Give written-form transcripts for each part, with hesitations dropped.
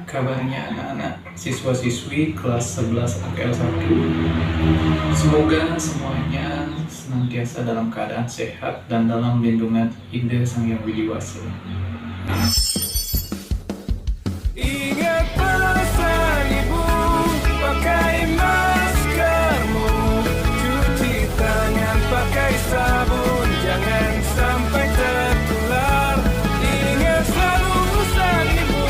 kabarnya anak-anak siswa-siswi kelas 11 AKL 1? Semoga semuanya senantiasa dalam keadaan sehat dan dalam lindungan Ida Sang Hyang Widi Wasa. Ingat pesan ibu, pakai maskermu, cuci tangan pakai sabun, jangan sampai tertular. Ingat selalu pesan ibu,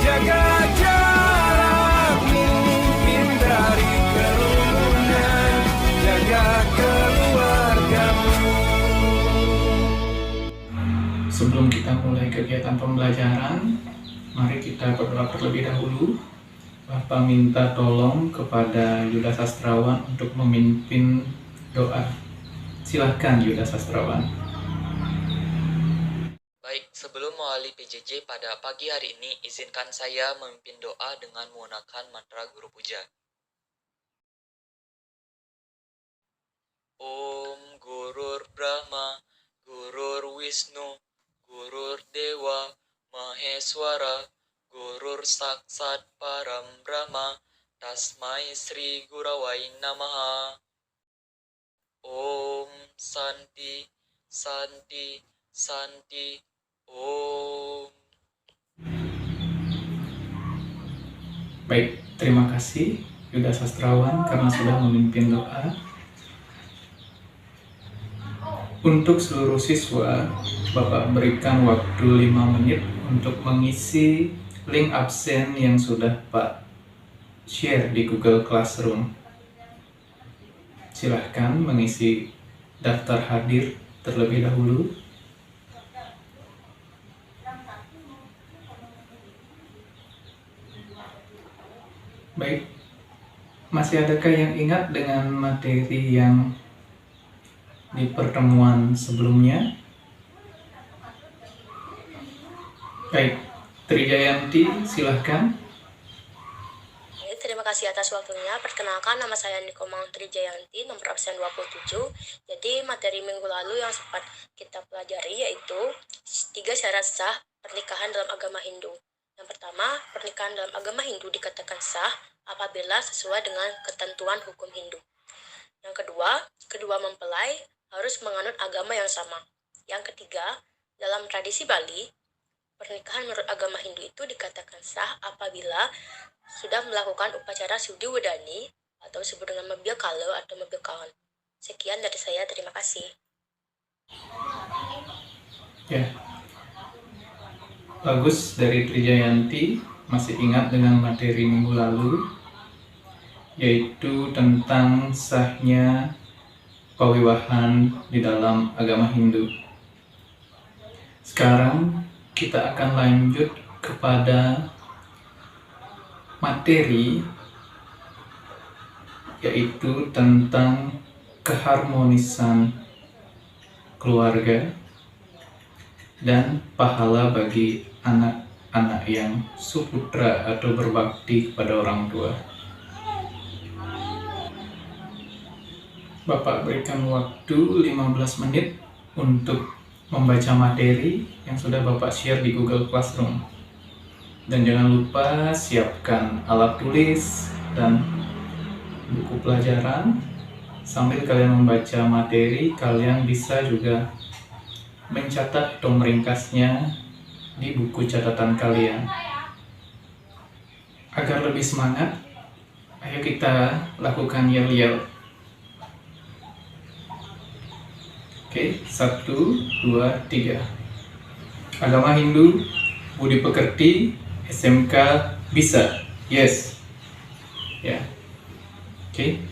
jaga jarakmu, hindari kerumunan, jaga keluargamu. Sebelum kita mulai kegiatan pembelajaran, mari kita berdoa terlebih dahulu. Bapak minta tolong kepada Yuda Sastrawan untuk memimpin doa. Silakan Yuda Sastrawan. Baik, sebelum mewali PJJ pada pagi hari ini, izinkan saya memimpin doa dengan menggunakan mantra Guru Puja. Om Gurur Brahma, Gurur Wisnu, Gurur Dewa, Maheswara, Gurur Saksat Param Brahma, Tasmai Sri Gurawai Namaha. Om Santi, Santi, Santi, Om. Baik, terima kasih Yuda Sastrawan karena sudah memimpin doa. Untuk seluruh siswa, Bapak berikan waktu 5 menit untuk mengisi link absen yang sudah Pak share di Google Classroom. Silahkan mengisi daftar hadir terlebih dahulu. Baik, masih adakah yang ingat dengan materi yang di pertemuan sebelumnya? Baik, Trijayanti, silahkan. Terima kasih atas waktunya. Perkenalkan, nama saya Niko Maung Trijayanti, nomor absen 27. Jadi materi minggu lalu yang sempat kita pelajari yaitu 3 syarat sah pernikahan dalam agama Hindu. Yang pertama, pernikahan dalam agama Hindu dikatakan sah apabila sesuai dengan ketentuan hukum Hindu. Yang kedua, kedua mempelai harus menganut agama yang sama. Yang ketiga, dalam tradisi Bali, pernikahan menurut agama Hindu itu dikatakan sah apabila sudah melakukan upacara Sudi Wedani atau disebut dengan Mebil Kalo atau Mebil Kawan. Sekian dari saya, terima kasih. Ya, bagus dari Trijayanti masih ingat dengan materi minggu lalu, yaitu tentang sahnya pewiwahan di dalam agama Hindu. Sekarang kita akan lanjut kepada materi yaitu tentang keharmonisan keluarga dan pahala bagi anak-anak yang suputra atau berbakti kepada orang tua. Bapak berikan waktu 15 menit untuk membaca materi yang sudah Bapak share di Google Classroom. Dan jangan lupa siapkan alat tulis dan buku pelajaran. Sambil kalian membaca materi, kalian bisa juga mencatat atau meringkasnya di buku catatan kalian. Agar lebih semangat, ayo kita lakukan yel-yel. Oke, 1, 2, 3. Agama Hindu, budi pekerti, SMK bisa. Yes. Ya. Oke.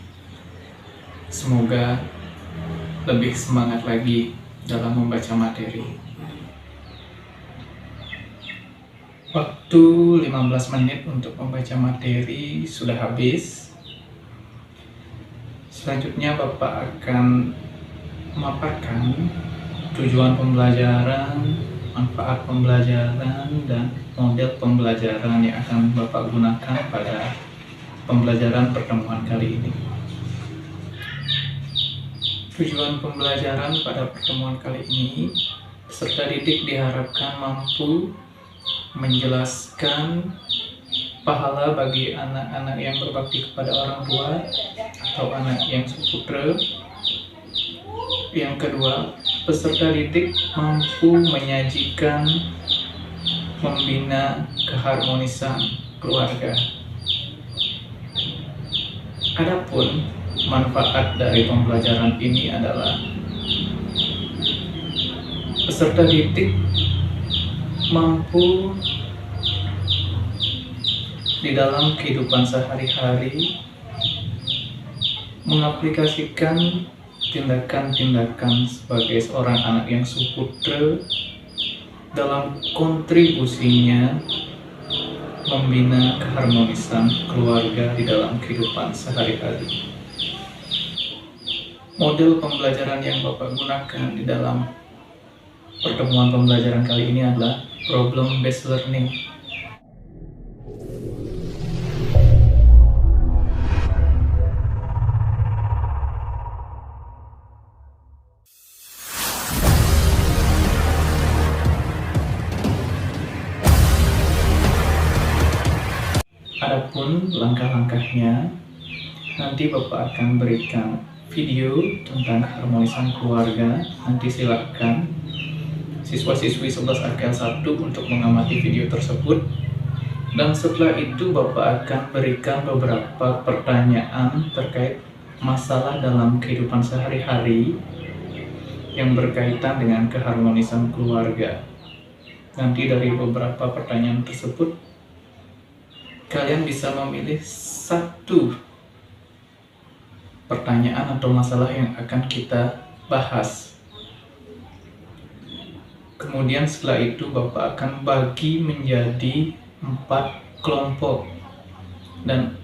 Semoga lebih semangat lagi dalam membaca materi. Waktu 15 menit untuk membaca materi sudah habis. Selanjutnya Bapak akan memaparkan tujuan pembelajaran, manfaat pembelajaran, dan model pembelajaran yang akan Bapak gunakan pada pembelajaran pertemuan kali ini. Tujuan pembelajaran pada pertemuan kali ini, peserta didik diharapkan mampu menjelaskan pahala bagi anak-anak yang berbakti kepada orang tua atau anak yang suputra. Yang kedua, peserta didik mampu menyajikan, membina keharmonisan keluarga. Adapun manfaat dari pembelajaran ini adalah peserta didik mampu di dalam kehidupan sehari-hari mengaplikasikan tindakan-tindakan sebagai seorang anak yang suputra dalam kontribusinya membina keharmonisan keluarga di dalam kehidupan sehari-hari. Model pembelajaran yang Bapak gunakan di dalam pertemuan pembelajaran kali ini adalah problem based learning. Adapun langkah-langkahnya, nanti Bapak akan berikan video tentang keharmonisan keluarga. Nanti silakan siswa-siswi 11 RKL 1 untuk mengamati video tersebut. Dan setelah itu Bapak akan berikan beberapa pertanyaan terkait masalah dalam kehidupan sehari-hari yang berkaitan dengan keharmonisan keluarga. Nanti dari beberapa pertanyaan tersebut, kalian bisa memilih satu pertanyaan atau masalah yang akan kita bahas. Kemudian setelah itu Bapak akan bagi menjadi 4 kelompok. Dan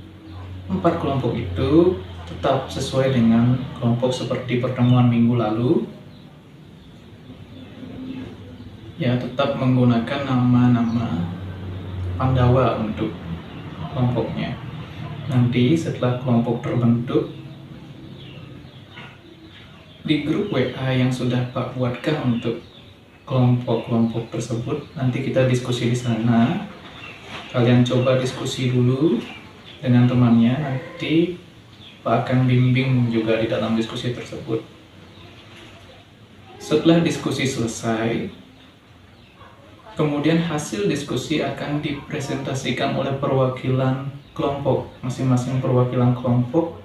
4 kelompok itu tetap sesuai dengan kelompok seperti pertemuan minggu lalu. Ya, tetap menggunakan nama-nama Pandawa untuk kelompoknya. Nanti setelah kelompok terbentuk, di grup WA yang sudah Pak buatkan untuk kelompok-kelompok tersebut, nanti kita diskusi di sana. Kalian coba diskusi dulu dengan temannya, nanti Pak akan bimbing juga di dalam diskusi tersebut. Setelah diskusi selesai, kemudian hasil diskusi akan dipresentasikan oleh perwakilan kelompok. Masing-masing perwakilan kelompok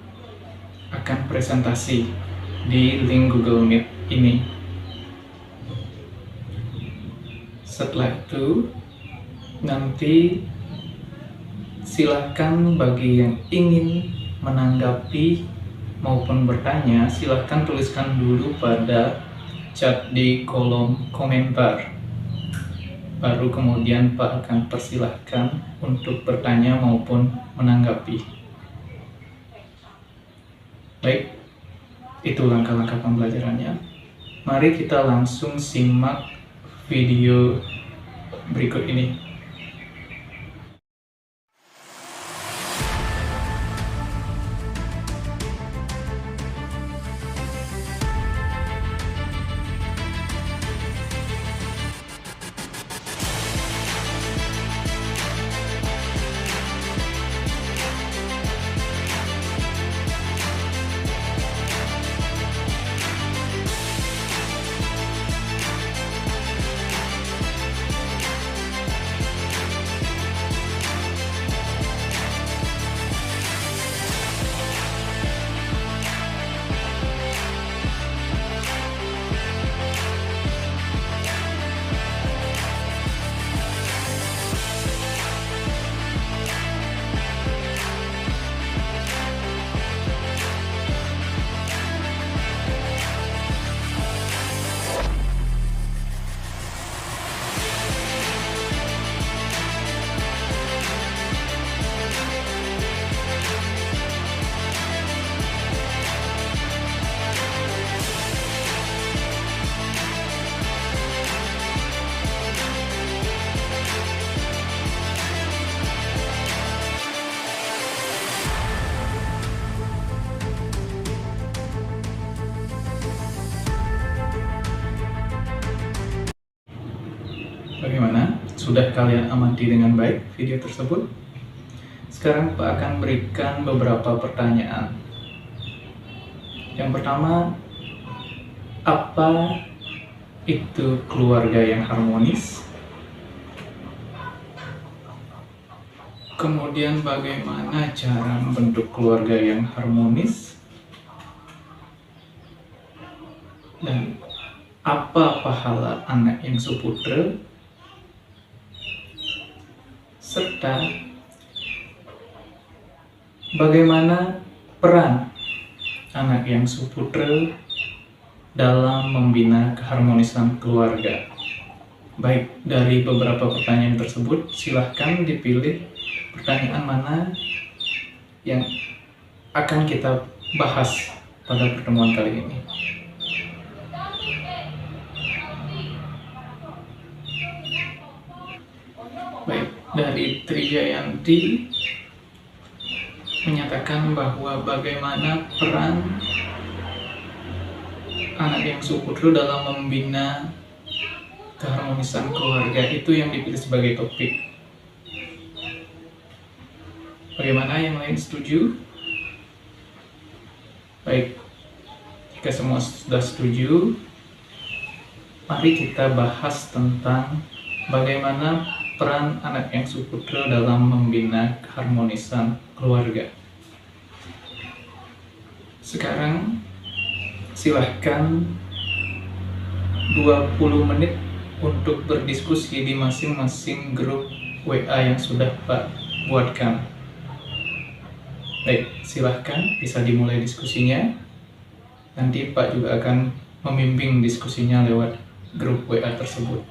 akan presentasi di link Google Meet ini. Setelah itu, nanti silakan bagi yang ingin menanggapi maupun bertanya, silakan tuliskan dulu pada chat di kolom komentar. Baru kemudian Pak akan persilahkan untuk bertanya maupun menanggapi. Baik, itu langkah-langkah pembelajarannya. Mari kita langsung simak video berikut ini. Bagaimana? Sudah kalian amati dengan baik video tersebut? Sekarang Pak akan berikan beberapa pertanyaan. Yang pertama, apa itu keluarga yang harmonis? Kemudian bagaimana cara membentuk keluarga yang harmonis? Dan apa pahala anak yang suputra? Serta bagaimana peran anak yang suputra dalam membina keharmonisan keluarga? Baik, dari beberapa pertanyaan tersebut, silahkan dipilih pertanyaan mana yang akan kita bahas pada pertemuan kali ini. Baik, dari Trijayanti menyatakan bahwa bagaimana peran anak yang suputra dalam membina keharmonisan keluarga itu yang dipilih sebagai topik. Bagaimana yang lain setuju? Baik, jika semua sudah setuju, mari kita bahas tentang bagaimana peran anak yang suputra dalam membina keharmonisan keluarga. Sekarang silahkan 20 menit untuk berdiskusi di masing-masing grup WA yang sudah Pak buatkan. Baik, silahkan bisa dimulai diskusinya. Nanti Pak juga akan membimbing diskusinya lewat grup WA tersebut.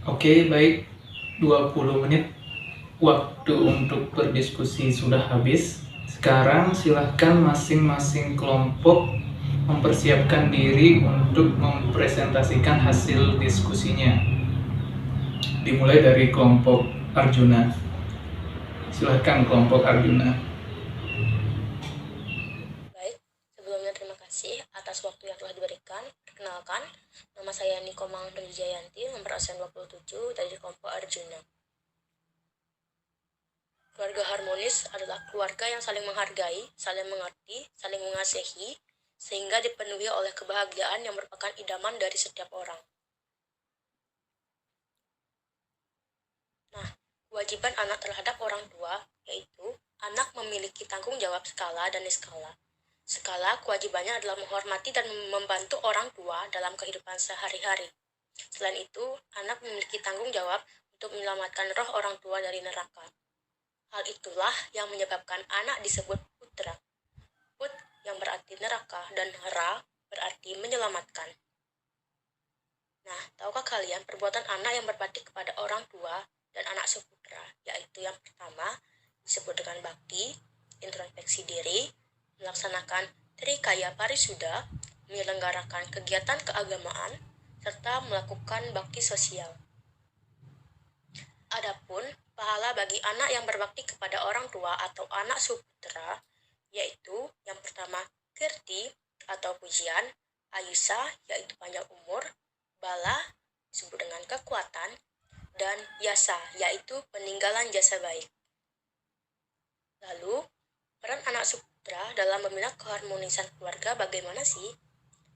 Oke, baik. 20 menit waktu untuk berdiskusi sudah habis. Sekarang silahkan masing-masing kelompok mempersiapkan diri untuk mempresentasikan hasil diskusinya. Dimulai dari kelompok Arjuna. Silahkan kelompok Arjuna. Baik, sebelumnya terima kasih atas waktu yang telah diberikan. Perkenalkan, nama saya Niko Mangtri Jayanti, nomor absen 27 dari kelompok Arjuna. Keluarga harmonis adalah keluarga yang saling menghargai, saling mengerti, saling mengasihi, sehingga dipenuhi oleh kebahagiaan yang merupakan idaman dari setiap orang. Nah, kewajiban anak terhadap orang tua, yaitu anak memiliki tanggung jawab skala dan niskala. Skala kewajibannya adalah menghormati dan membantu orang tua dalam kehidupan sehari-hari. Selain itu, anak memiliki tanggung jawab untuk menyelamatkan roh orang tua dari neraka. Hal itulah yang menyebabkan anak disebut putra. Put yang berarti neraka dan ra berarti menyelamatkan. Nah, tahukah kalian perbuatan anak yang berbakti kepada orang tua dan anak seputra, yaitu yang pertama disebut dengan bakti, introspeksi diri, melaksanakan trikaya parisuda, menyelenggarakan kegiatan keagamaan, serta melakukan bakti sosial. Adapun pahala bagi anak yang berbakti kepada orang tua atau anak suputra, yaitu yang pertama kirti atau pujian, ayusa yaitu panjang umur, bala disebut dengan kekuatan, dan yasa yaitu peninggalan jasa baik. Lalu, peran anak suputra dalam membina keharmonisan keluarga bagaimana sih?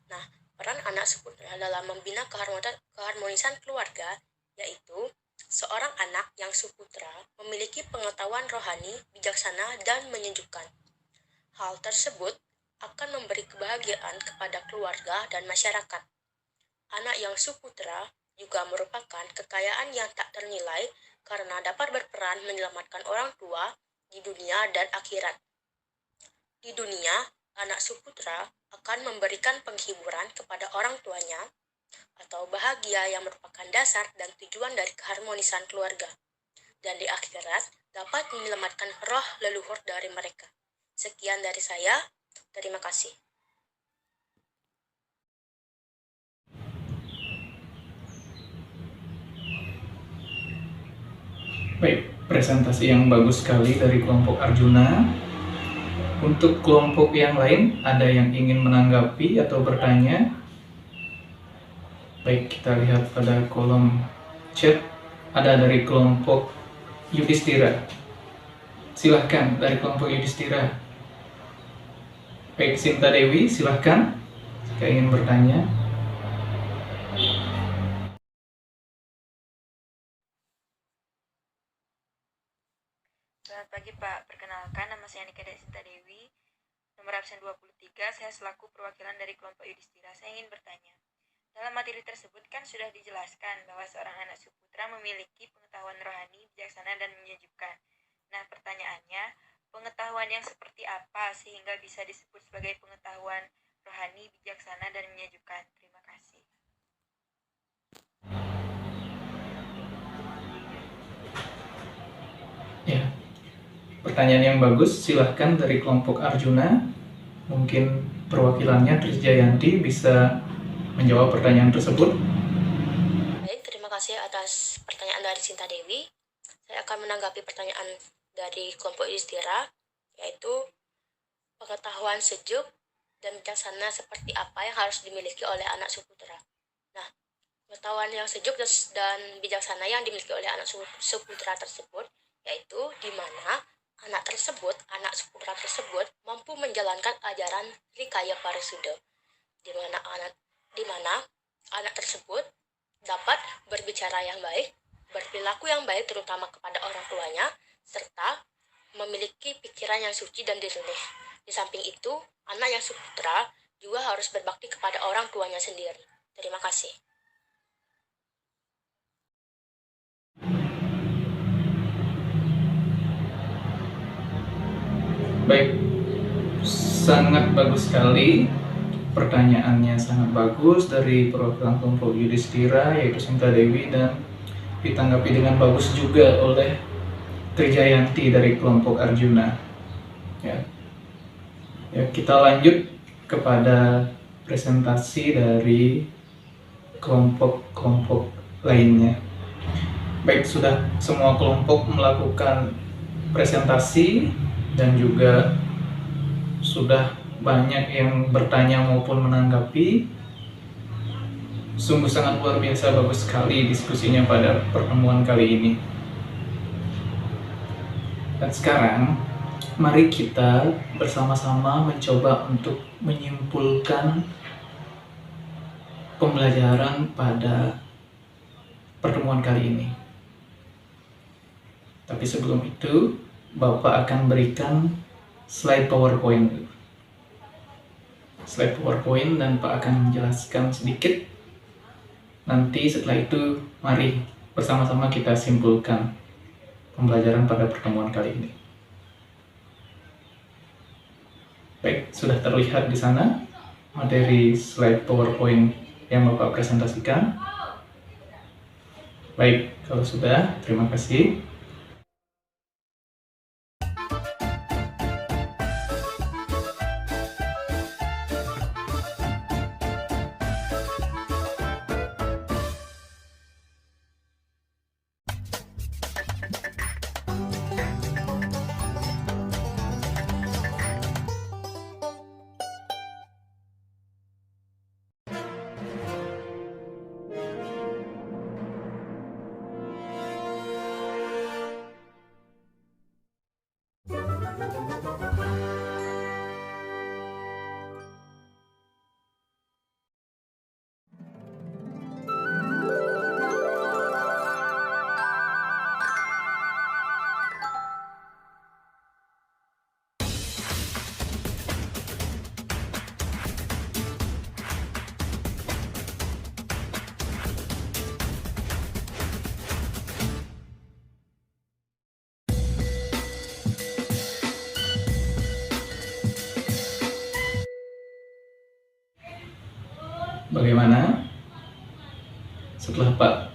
Nah, peran anak suputra dalam membina keharmonisan keluarga yaitu seorang anak yang suputra memiliki pengetahuan rohani, bijaksana, dan menyejukkan. Hal tersebut akan memberi kebahagiaan kepada keluarga dan masyarakat. Anak yang suputra juga merupakan kekayaan yang tak ternilai karena dapat berperan menyelamatkan orang tua di dunia dan akhirat. Di dunia, anak suputra akan memberikan penghiburan kepada orang tuanya atau bahagia yang merupakan dasar dan tujuan dari keharmonisan keluarga. Dan di akhirat dapat menyelamatkan roh leluhur dari mereka. Sekian dari saya, terima kasih. Baik, presentasi yang bagus sekali dari kelompok Arjuna. Untuk kelompok yang lain, ada yang ingin menanggapi atau bertanya? Baik, kita lihat pada kolom chat ada dari kelompok Yudhistira. Silahkan dari kelompok Yudhistira. Baik, Sinta Dewi, silahkan jika ingin bertanya. Selamat pagi Pak, perkenalkan nama saya Nika Sinta Dewi, nomor absen 23, saya selaku perwakilan dari kelompok Yudhistira. Saya ingin bertanya, dalam materi tersebut kan sudah dijelaskan bahwa seorang anak suputra memiliki pengetahuan rohani, bijaksana, dan menyejukkan. Nah, pertanyaannya, pengetahuan yang seperti apa sehingga bisa disebut sebagai pengetahuan rohani, bijaksana, dan menyejukkan? Terima kasih. Ya, pertanyaan yang bagus. Silahkan dari kelompok Arjuna, mungkin perwakilannya Trisjayanti bisa menjawab pertanyaan tersebut. Baik, terima kasih atas pertanyaan dari Sinta Dewi. Saya akan menanggapi pertanyaan dari kelompok Yudhistira, yaitu pengetahuan sejuk dan bijaksana seperti apa yang harus dimiliki oleh anak suputra. Nah, pengetahuan yang sejuk dan bijaksana yang dimiliki oleh anak suputra tersebut, yaitu di mana anak suputra tersebut mampu menjalankan ajaran Trikaya Parisuda, di mana anak tersebut dapat berbicara yang baik, berperilaku yang baik terutama kepada orang tuanya, serta memiliki pikiran yang suci dan jernih. Di samping itu, anak yang suputra juga harus berbakti kepada orang tuanya sendiri. Terima kasih. Baik, sangat bagus sekali. Pertanyaannya sangat bagus dari perwakilan kelompok Yudhistira, yaitu Sinta Dewi, dan ditanggapi dengan bagus juga oleh Trisjayanti dari kelompok Arjuna. Ya, kita lanjut kepada presentasi dari kelompok-kelompok lainnya. Baik, sudah semua kelompok melakukan presentasi dan juga sudah banyak yang bertanya maupun menanggapi. Sungguh sangat luar biasa, bagus sekali diskusinya pada pertemuan kali ini. Dan sekarang, mari kita bersama-sama mencoba untuk menyimpulkan pembelajaran pada pertemuan kali ini. Tapi sebelum itu, Bapak akan berikan slide PowerPoint. Dan Pak akan menjelaskan sedikit. Nanti setelah itu, mari bersama-sama kita simpulkan pembelajaran pada pertemuan kali ini. Baik, sudah terlihat di sana materi slide PowerPoint yang Bapak presentasikan. Baik, kalau sudah, terima kasih. Bagaimana? Setelah Pak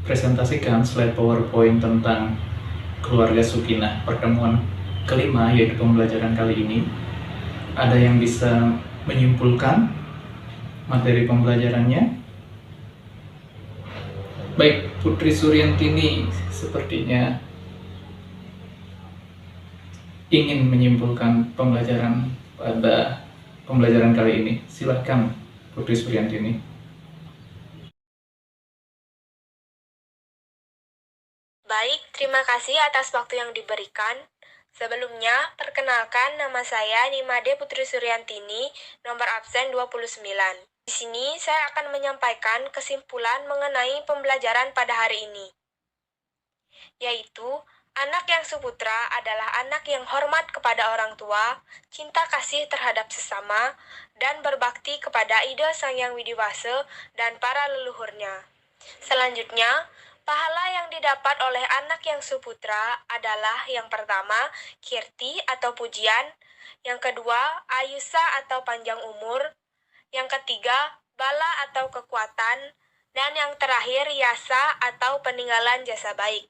presentasikan slide PowerPoint tentang keluarga Sukinah pertemuan kelima, yaitu pembelajaran kali ini, ada yang bisa menyimpulkan materi pembelajarannya? Baik, Putri Suryantini sepertinya ingin menyimpulkan pembelajaran pada pembelajaran kali ini. Silakan, Putri Suryantini. Baik, terima kasih atas waktu yang diberikan. Sebelumnya, perkenalkan nama saya Nimade Putri Suryantini, nomor absen 29. Di sini saya akan menyampaikan kesimpulan mengenai pembelajaran pada hari ini, yaitu anak yang suputra adalah anak yang hormat kepada orang tua, cinta kasih terhadap sesama, dan berbakti kepada Ida Sang Hyang Widiwasa dan para leluhurnya. Selanjutnya, pahala yang didapat oleh anak yang suputra adalah yang pertama, kirti atau pujian, yang kedua, ayusa atau panjang umur, yang ketiga, bala atau kekuatan, dan yang terakhir, yasa atau peninggalan jasa baik.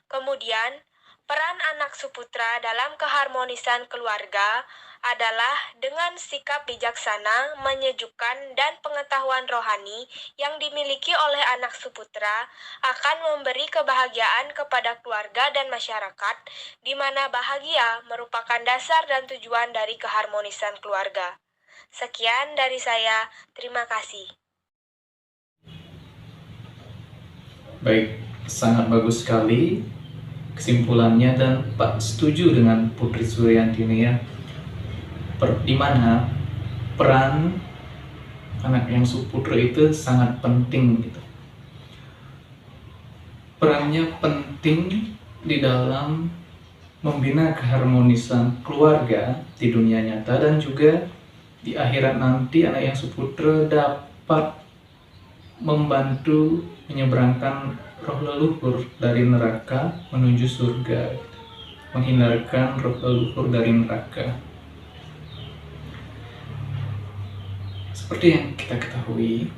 Kemudian, peran anak suputra dalam keharmonisan keluarga adalah dengan sikap bijaksana, menyejukkan, dan pengetahuan rohani yang dimiliki oleh anak suputra akan memberi kebahagiaan kepada keluarga dan masyarakat, di mana bahagia merupakan dasar dan tujuan dari keharmonisan keluarga. Sekian dari saya, terima kasih. Baik, sangat bagus sekali kesimpulannya dan Pak setuju dengan Putri Suryantini ya. Di mana peran anak yang suputra itu sangat penting gitu. Perannya penting di dalam membina keharmonisan keluarga di dunia nyata dan juga di akhirat nanti anak yang suputra dapat membantu menyeberangkan roh leluhur dari neraka menuju surga, menghindarkan roh leluhur dari neraka. Seperti yang kita ketahui,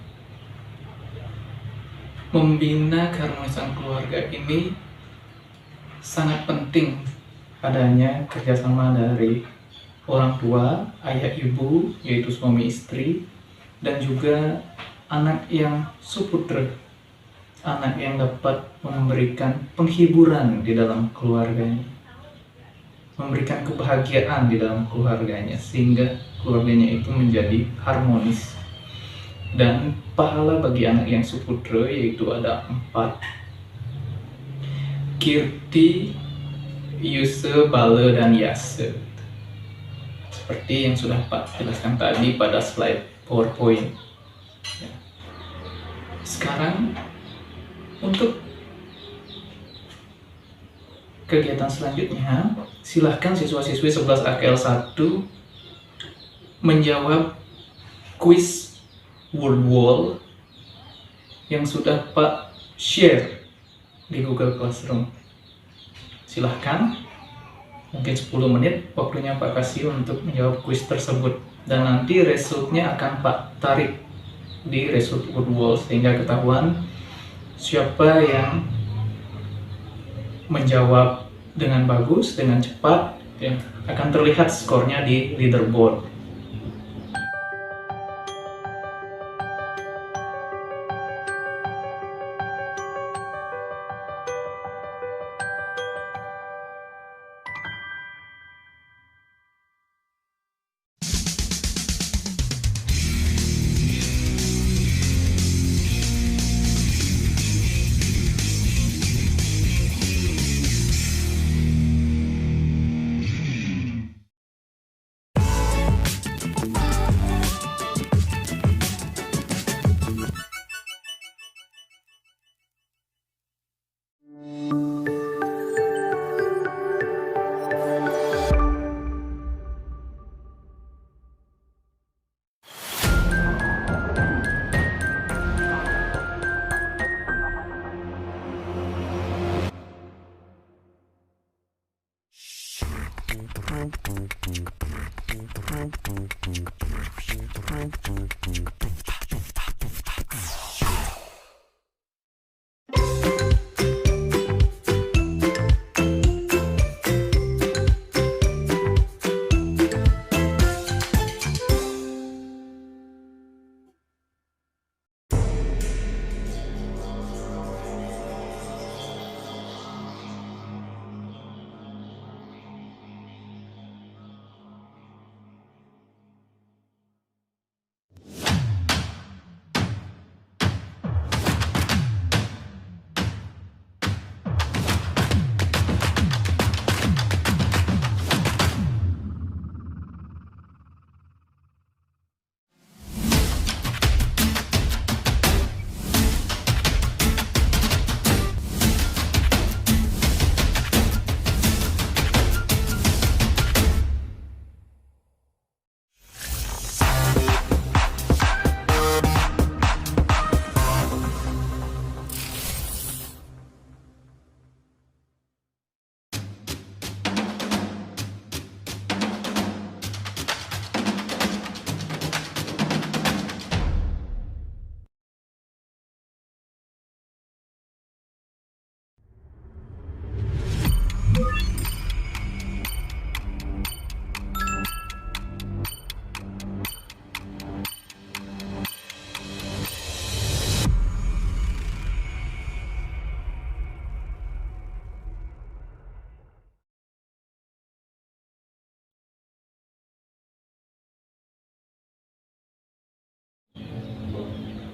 membina keharmonisan keluarga ini sangat penting adanya kerjasama dari orang tua, ayah ibu, yaitu suami istri, dan juga anak yang suputra, anak yang dapat memberikan penghiburan di dalam keluarganya, memberikan kebahagiaan di dalam keluarganya, sehingga keluarganya itu menjadi harmonis. Dan pahala bagi anak yang suputra yaitu ada 4: kirti, yusa, bala, dan yasa. Seperti yang sudah Pak jelaskan tadi pada slide PowerPoint. Ya. Sekarang untuk kegiatan selanjutnya, silahkan siswa-siswi 11 AKL 1 menjawab kuis word wall yang sudah Pak share di Google Classroom. Silahkan, mungkin 10 menit waktunya Pak kasih untuk menjawab kuis tersebut, dan nanti resultnya akan Pak tarik di result word wall sehingga ketahuan siapa yang menjawab dengan bagus, dengan cepat, ya, akan terlihat skornya di leaderboard.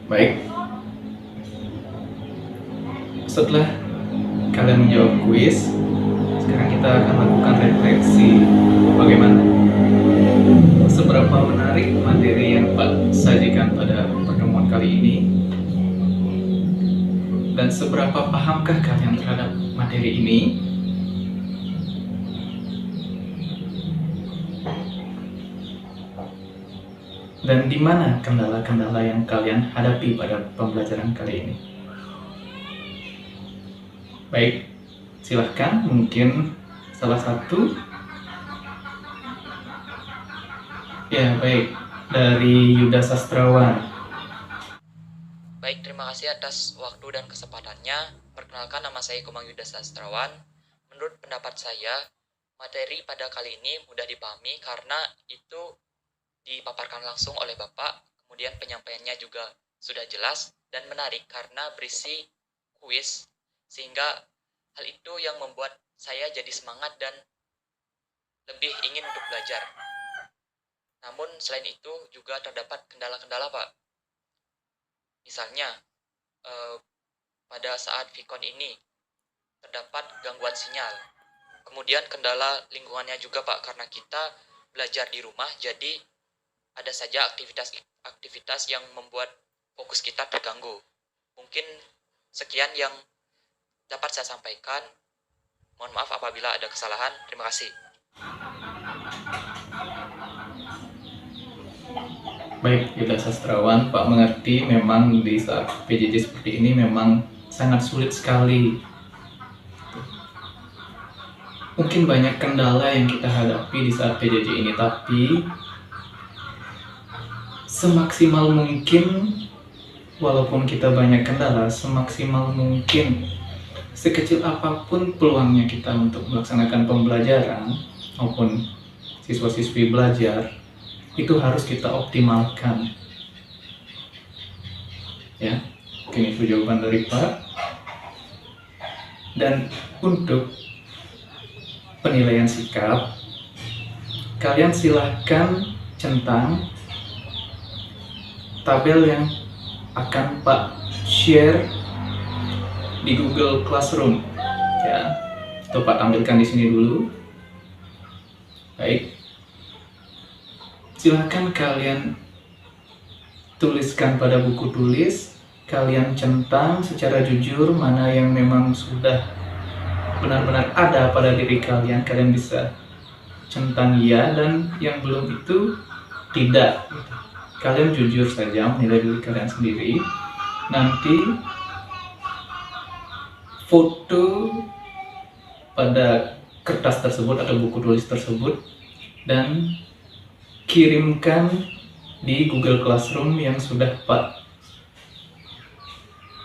Baik, setelah kalian menjawab kuis, sekarang kita akan lakukan refleksi bagaimana seberapa menarik materi yang Pak sajikan pada pertemuan kali ini, dan seberapa pahamkah kalian terhadap materi ini. Dan di mana kendala-kendala yang kalian hadapi pada pembelajaran kali ini? Baik, silahkan mungkin salah satu. Ya, baik. Dari Yuda Sastrawan. Baik, terima kasih atas waktu dan kesempatannya. Perkenalkan, nama saya Komang Yuda Sastrawan. Menurut pendapat saya, materi pada kali ini mudah dipahami karena itu dipaparkan langsung oleh Bapak, kemudian penyampaiannya juga sudah jelas dan menarik karena berisi kuis, sehingga hal itu yang membuat saya jadi semangat dan lebih ingin untuk belajar. Namun selain itu juga terdapat kendala-kendala, Pak. Misalnya, pada saat Vicon ini terdapat gangguan sinyal. Kemudian kendala lingkungannya juga, Pak, karena kita belajar di rumah, jadi ada saja aktivitas yang membuat fokus kita terganggu. Mungkin sekian yang dapat saya sampaikan. Mohon maaf apabila ada kesalahan. Terima kasih. Baik, Yuda Sastrawan, Pak mengerti memang di saat PJJ seperti ini memang sangat sulit sekali. Mungkin banyak kendala yang kita hadapi di saat PJJ ini, tapi semaksimal mungkin, walaupun kita banyak kendala, semaksimal mungkin, sekecil apapun peluangnya kita untuk melaksanakan pembelajaran maupun siswa-siswi belajar, itu harus kita optimalkan. Ya, mungkin itu jawaban dari Pak. Dan untuk penilaian sikap, kalian silahkan centang tabel yang akan Pak share di Google Classroom. Ya, itu Pak tampilkan di sini dulu. Baik, silahkan kalian tuliskan pada buku tulis. Kalian centang secara jujur mana yang memang sudah benar-benar ada pada diri kalian. Kalian bisa centang ya, dan yang belum itu tidak. Kalian jujur saja menilai diri kalian sendiri. Nanti foto pada kertas tersebut atau buku tulis tersebut dan kirimkan di Google Classroom yang sudah Pak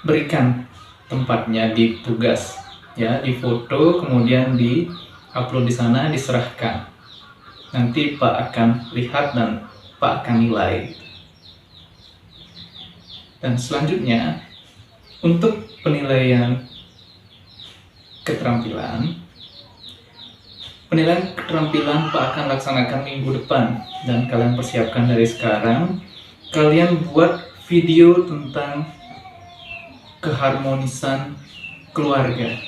berikan tempatnya di tugas. Ya, di foto kemudian di upload di sana, diserahkan. Nanti Pak akan lihat dan Pak akan nilai. Dan selanjutnya, untuk penilaian keterampilan Pak akan laksanakan minggu depan, dan kalian persiapkan dari sekarang. Kalian buat video tentang keharmonisan keluarga,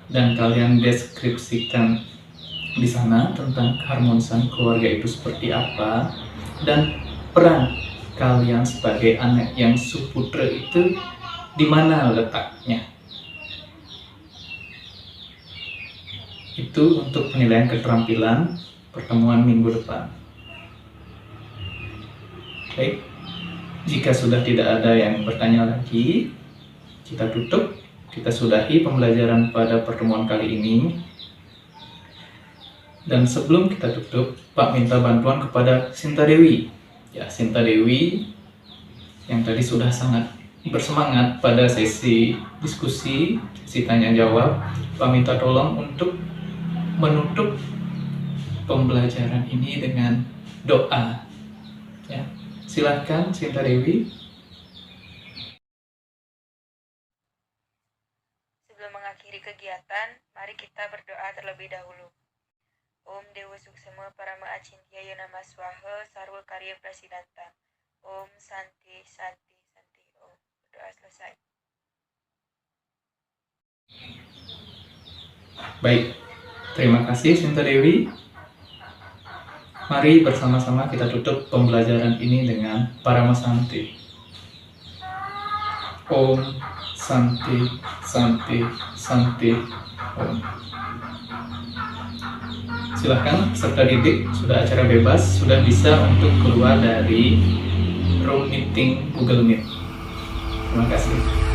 dan kalian deskripsikan di sana tentang keharmonisan keluarga itu seperti apa, dan peran kalian sebagai anak yang suputra itu di mana letaknya. Itu untuk penilaian keterampilan pertemuan minggu depan. Baik, jika sudah tidak ada yang bertanya lagi, kita tutup, kita sudahi pembelajaran pada pertemuan kali ini. Dan sebelum kita tutup, Pak minta bantuan kepada Sinta Dewi. Ya, Sinta Dewi yang tadi sudah sangat bersemangat pada sesi diskusi, sesi tanya jawab. Pak minta tolong untuk menutup pembelajaran ini dengan doa. Ya, silahkan Sinta Dewi. Sebelum mengakhiri kegiatan, mari kita berdoa terlebih dahulu. Om Dewa Suksema Parama Acintya Nama Swaha Sarwa Karya Prasidanta. Om Santi Santi Santi Om. berdoa selesai. Baik, terima kasih Sinta Dewi. Mari bersama-sama kita tutup pembelajaran ini dengan Parama Santi. Om Santi Santi Santi Om. Silahkan peserta didik, sudah acara bebas, sudah bisa untuk keluar dari room meeting Google Meet. Terima kasih.